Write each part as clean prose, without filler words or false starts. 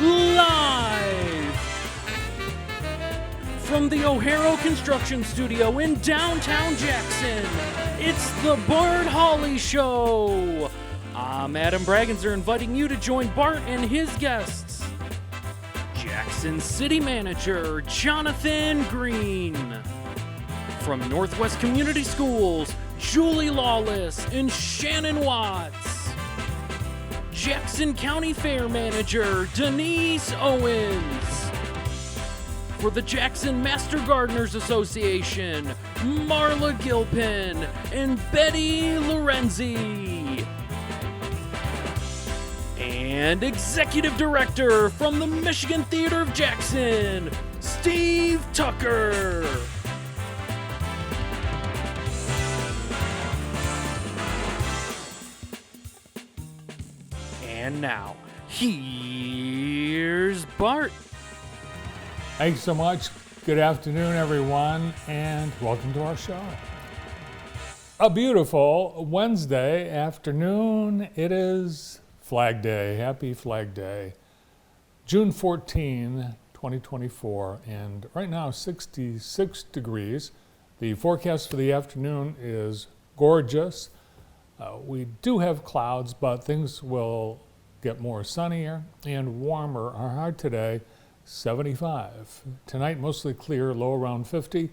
Live from the O'Hara Construction Studio in downtown Jackson, it's the Bart Hawley Show. I'm Adam Bragginser, inviting you to join Bart and his guests, Jackson City Manager Jonathan Green. From Northwest Community Schools, Julie Lawless and Shannon Watts. Jackson County Fair Manager Denise Owens. For the Jackson Master Gardeners Association, Marla Gilpin and Betty Lorenzi. And Executive Director from the Michigan Theater of Jackson, Steve Tucker. And now, here's Bart. Thanks so much. Good afternoon, everyone, and welcome to our show. A beautiful Wednesday afternoon. It is Flag Day. Happy Flag Day. June 14, 2024, and right now 66 degrees. The forecast for the afternoon is gorgeous. We do have clouds, but things will get more sunnier and warmer. Our high today, 75. Tonight, mostly clear, low around 50.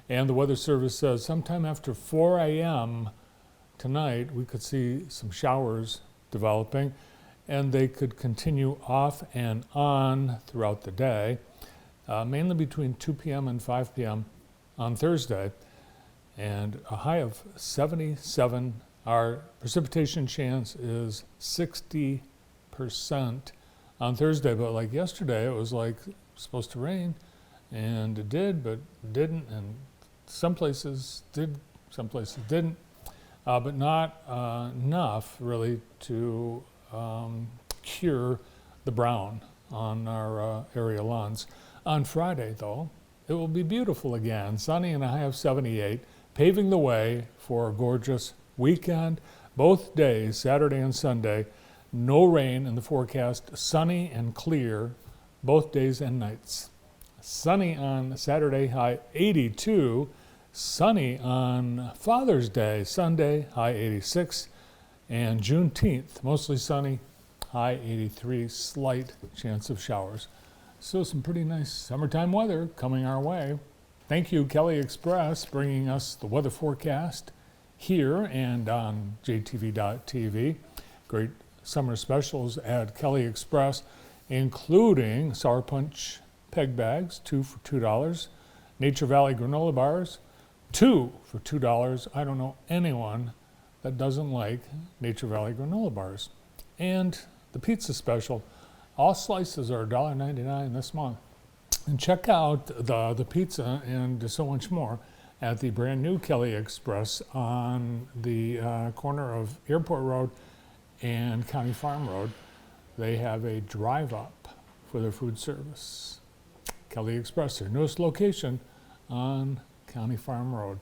And the Weather Service says sometime after 4 a.m. tonight, we could see some showers developing, and they could continue off and on throughout the day, mainly between 2 p.m. and 5 p.m. on Thursday, and a high of 77. Our precipitation chance is 60% on Thursday, but like yesterday, it was like supposed to rain, and it did, but didn't, and some places did, some places didn't, but not enough really to cure the brown on our area lawns. On Friday, though, it will be beautiful again, sunny and a high of 78, paving the way for a gorgeous weekend. Both days, Saturday and Sunday, no rain in the forecast, sunny and clear both days and nights. Sunny on Saturday, high 82. Sunny on Father's Day, Sunday, high 86. And Juneteenth, mostly sunny, high 83, slight chance of showers. So some pretty nice summertime weather coming our way. Thank you, Kelly Express, bringing us the weather forecast here and on jtv.tv. Great summer specials at Kelly Express, including Sour Punch peg bags, 2 for $2. Nature Valley granola bars, 2 for $2. I don't know anyone that doesn't like Nature Valley granola bars. And the pizza special, all slices are $1.99 this month. And check out the pizza and so much more at the brand new Kelly Express on the corner of Airport Road and County Farm Road. They have a drive-up for their food service. Kelly Express, their newest location on County Farm Road.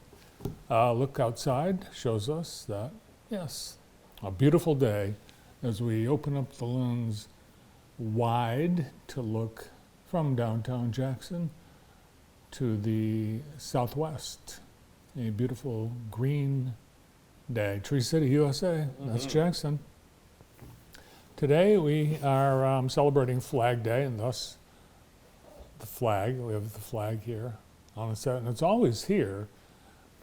Look outside shows us that, yes, a beautiful day as we open up the lens wide to look from downtown Jackson to the southwest. A beautiful green day. Tree City, USA, that's Jackson. Today we are celebrating Flag Day, and thus the flag. We have the flag here on the set, and it's always here,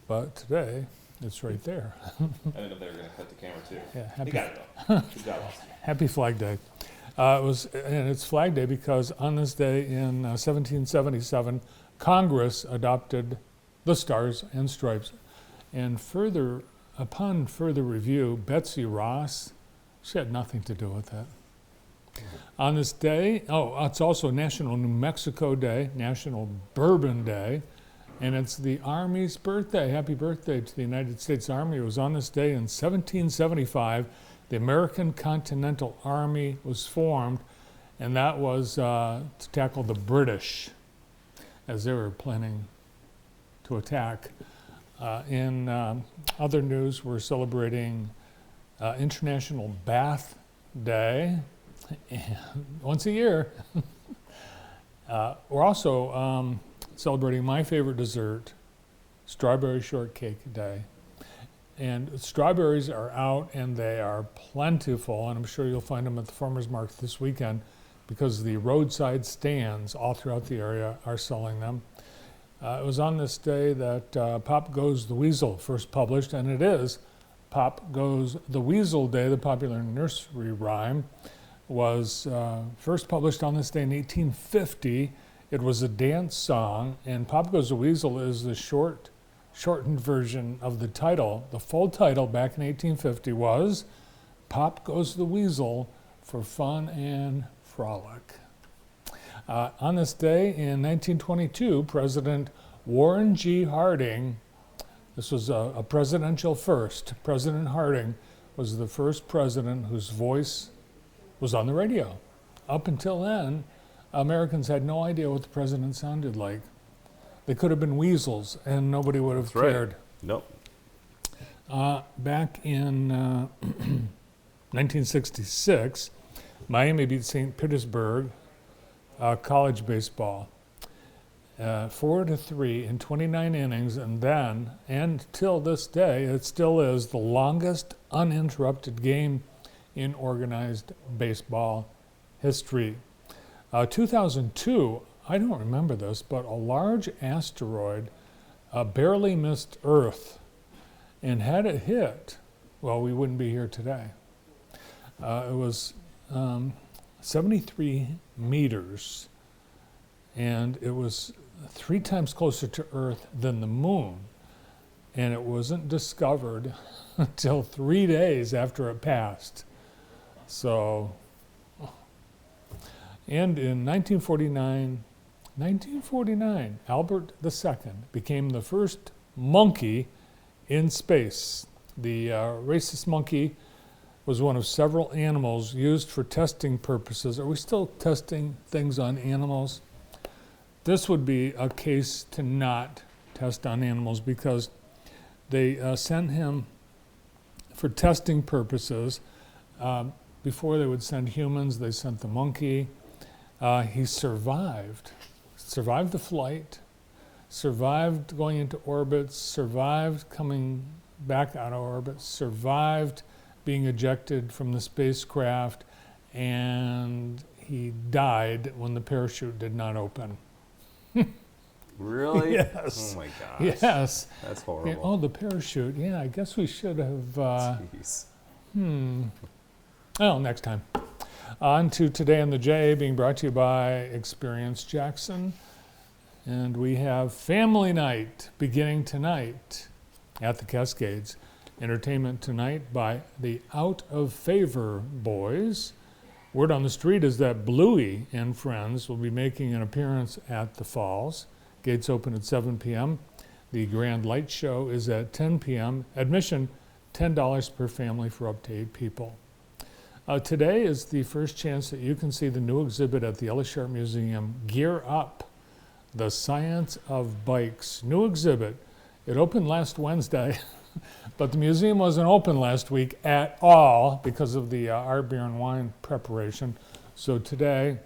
but today it's right there. I didn't know they were going to cut the camera too. Yeah, You got it though. Good job, Austin. Happy Flag Day. And it's Flag Day because on this day in 1777, Congress adopted the Stars and Stripes. And upon further review, Betsy Ross, she had nothing to do with that. On this day, it's also National New Mexico Day, National Bourbon Day, and it's the Army's birthday. Happy birthday to the United States Army. It was on this day in 1775. The American Continental Army was formed, and that was to tackle the British as they were planning to attack. In other news, we're celebrating International Bath Day, and once a year. We're also celebrating my favorite dessert, Strawberry Shortcake Day. And strawberries are out and they are plentiful, and I'm sure you'll find them at the farmer's market this weekend because the roadside stands all throughout the area are selling them. It was on this day that Pop Goes the Weasel first published, and it is Pop Goes the Weasel Day. The popular nursery rhyme was first published on this day in 1850. It was a dance song, and Pop Goes the Weasel is the shortened version of the title. The full title back in 1850 was Pop Goes the Weasel for Fun and Frolic. On this day in 1922, President Warren G. Harding, this was a presidential first. President Harding was the first president whose voice was on the radio. Up until then, Americans had no idea what the president sounded like. They could have been weasels and nobody would have cared. Nope. Back in 1966, Miami beat St. Petersburg college baseball 4-3 in 29 innings, and then, and till this day, it still is the longest uninterrupted game in organized baseball history. 2002, I don't remember this, but a large asteroid barely missed Earth, and had it hit, well, we wouldn't be here today. It was 73 meters, and it was 3 times closer to Earth than the moon, and it wasn't discovered until 3 days after it passed. So, and in 1949, Albert II became the first monkey in space. The rhesus monkey was one of several animals used for testing purposes. Are we still testing things on animals? This would be a case to not test on animals because they sent him for testing purposes. Before they would send humans, they sent the monkey. He survived the flight, survived going into orbit, survived coming back out of orbit, survived being ejected from the spacecraft, and he died when the parachute did not open. Really? Yes. Oh my gosh. Yes. That's horrible. Yeah, oh, the parachute. Yeah, I guess we should have. Jeez. Well, next time. On to Today on the J, being brought to you by Experience Jackson. And we have Family Night beginning tonight at the Cascades. Entertainment tonight by the Out of Favor Boys. Word on the street is that Bluey and friends will be making an appearance at the Falls. Gates open at 7 p.m. The Grand Light Show is at 10 p.m. Admission, $10 per family for up to 8 people. Today is the first chance that you can see the new exhibit at the Ellis Sharp Museum, Gear Up, The Science of Bikes. New exhibit. It opened last Wednesday, but the museum wasn't open last week at all because of the art, beer, and wine preparation. So today,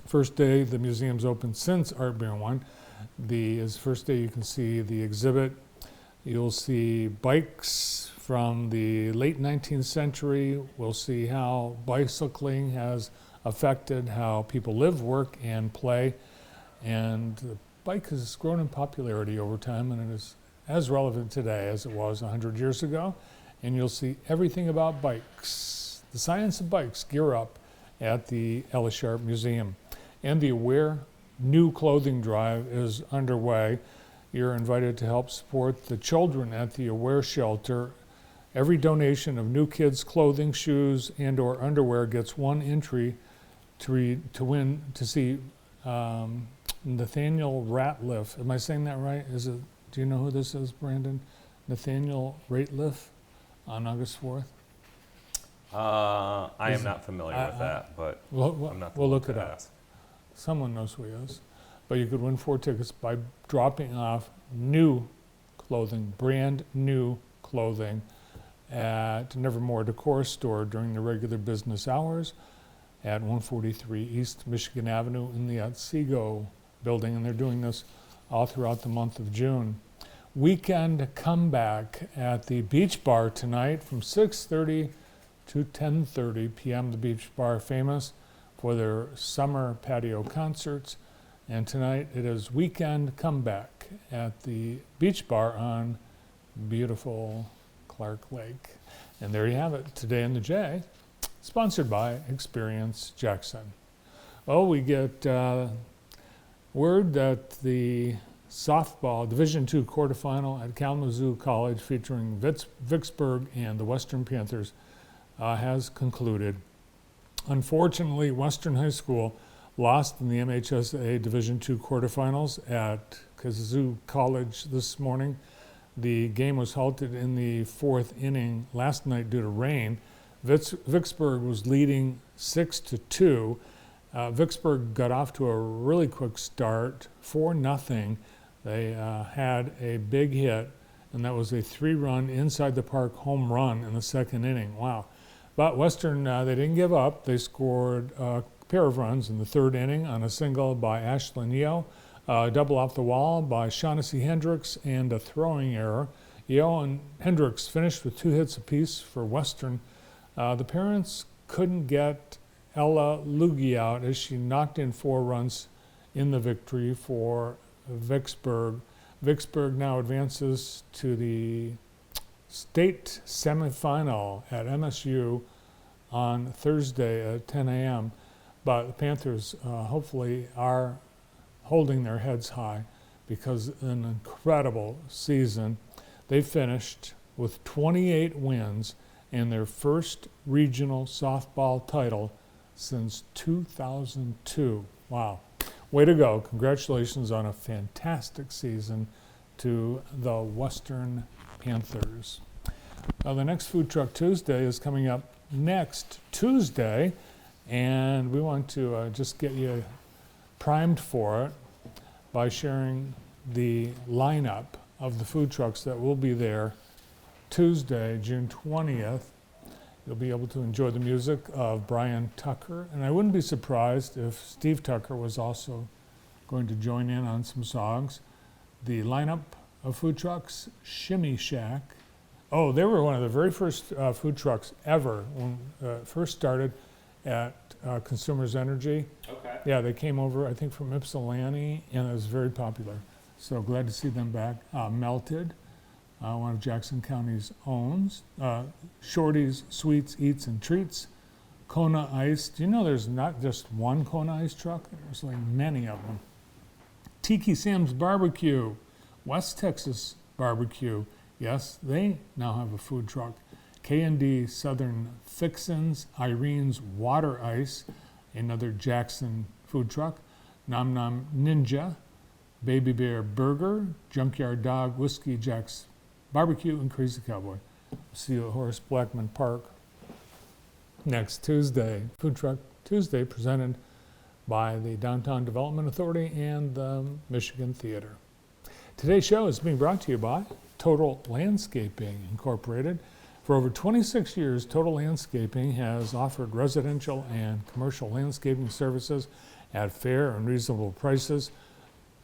first day the museum's open since art, beer, and wine. Is the first day you can see the exhibit. You'll see bikes from the late 19th century. We'll see how bicycling has affected how people live, work, and play. And the bike has grown in popularity over time, and it is as relevant today as it was 100 years ago. And you'll see everything about bikes, the science of bikes, Gear Up at the Ellis Sharp Museum. And the Aware New Clothing Drive is underway. You're invited to help support the children at the Aware Shelter. Every donation of new kids' clothing, shoes, and or underwear gets one entry to win to see Nathaniel Ratliff. Am I saying that right? Do you know who this is, Brandon? Nathaniel Ratliff on August 4th? I am not familiar with that, but I'm not. We'll look it up. Someone knows who he is. But you could win 4 tickets by dropping off new clothing, brand new clothing, at Nevermore Decor Store during the regular business hours at 143 East Michigan Avenue in the Otsego building, and they're doing this all throughout the month of June. Weekend comeback at the Beach Bar tonight from 6:30 to 10:30 p.m. The Beach Bar, famous for their summer patio concerts, and tonight it is weekend comeback at the Beach Bar on beautiful Clark Lake. And there you have it, Today in the J, sponsored by Experience Jackson. Oh, we get word that the softball Division II quarterfinal at Kalamazoo College featuring Vicksburg and the Western Panthers has concluded. Unfortunately, Western High School lost in the MHSA Division II quarterfinals at Kalamazoo College this morning. The game was halted in the fourth inning last night due to rain. Vicksburg was leading 6-2. Vicksburg got off to a really quick start, 4-0. They had a big hit, and that was a 3-run inside the park home run in the second inning. Wow. But Western, they didn't give up. They scored a pair of runs in the third inning on a single by Ashlyn Yeo, a double off the wall by Shaughnessy Hendricks, and a throwing error. Yeo and Hendricks finished with 2 hits apiece for Western. The parents couldn't get Ella Lugie out as she knocked in 4 runs in the victory for Vicksburg. Vicksburg now advances to the state semifinal at MSU on Thursday at 10 a.m. But the Panthers hopefully are holding their heads high because an incredible season. They finished with 28 wins and their first regional softball title since 2002. Wow. Way to go. Congratulations on a fantastic season to the Western Panthers. The next Food Truck Tuesday is coming up next Tuesday, and we want to just get you primed for it by sharing the lineup of the food trucks that will be there Tuesday, June 20th. You'll be able to enjoy the music of Brian Tucker, and I wouldn't be surprised if Steve Tucker was also going to join in on some songs. The lineup of food trucks: Shimmy Shack. Oh, they were one of the very first food trucks ever when first started at Consumers Energy. Okay. Yeah, they came over, I think, from Ypsilanti, and it was very popular. So glad to see them back. Melted, one of Jackson County's owns. Shorty's Sweets, Eats, and Treats. Kona Ice. Do you know there's not just one Kona Ice truck? There's like many of them. Tiki Sam's Barbecue. West Texas Barbecue. Yes, they now have a food truck. K&D Southern Fixins. Irene's Water Ice, another Jackson food truck. Nom Nom Ninja. Baby Bear Burger. Junkyard Dog, Whiskey Jack's Barbecue, and Crazy Cowboy. See you at Horace Blackman Park next Tuesday. Food Truck Tuesday, presented by the Downtown Development Authority and the Michigan Theater. Today's show is being brought to you by Total Landscaping Incorporated. For over 26 years, Total Landscaping has offered residential and commercial landscaping services at fair and reasonable prices.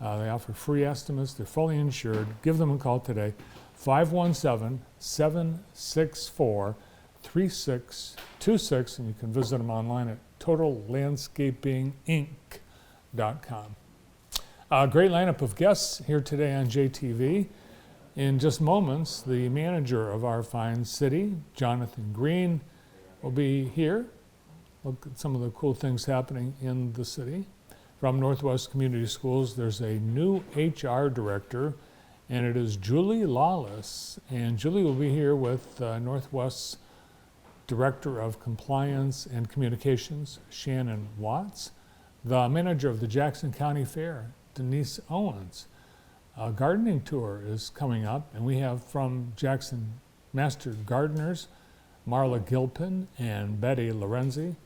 They offer free estimates. They're fully insured. Give them a call today, 517-764-3626, and you can visit them online at totallandscapinginc.com. A great lineup of guests here today on JTV. In just moments, the manager of our fine city, Jonathan Green, will be here. Look at some of the cool things happening in the city. From Northwest Community Schools, there's a new HR director, and it is Julie Lawless. And Julie will be here with Northwest's Director of Compliance and Communications, Shannon Watts, the manager of the Jackson County Fair, Denise Owens. A gardening tour is coming up, and we have from Jackson Master Gardeners, Marla Gilpin and Betty Lorenzi,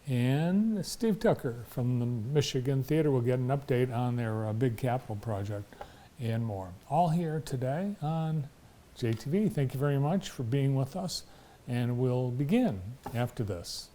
and Steve Tucker from the Michigan Theater will get an update on their big capital project and more. All here today on JTV, thank you very much for being with us, and we'll begin after this.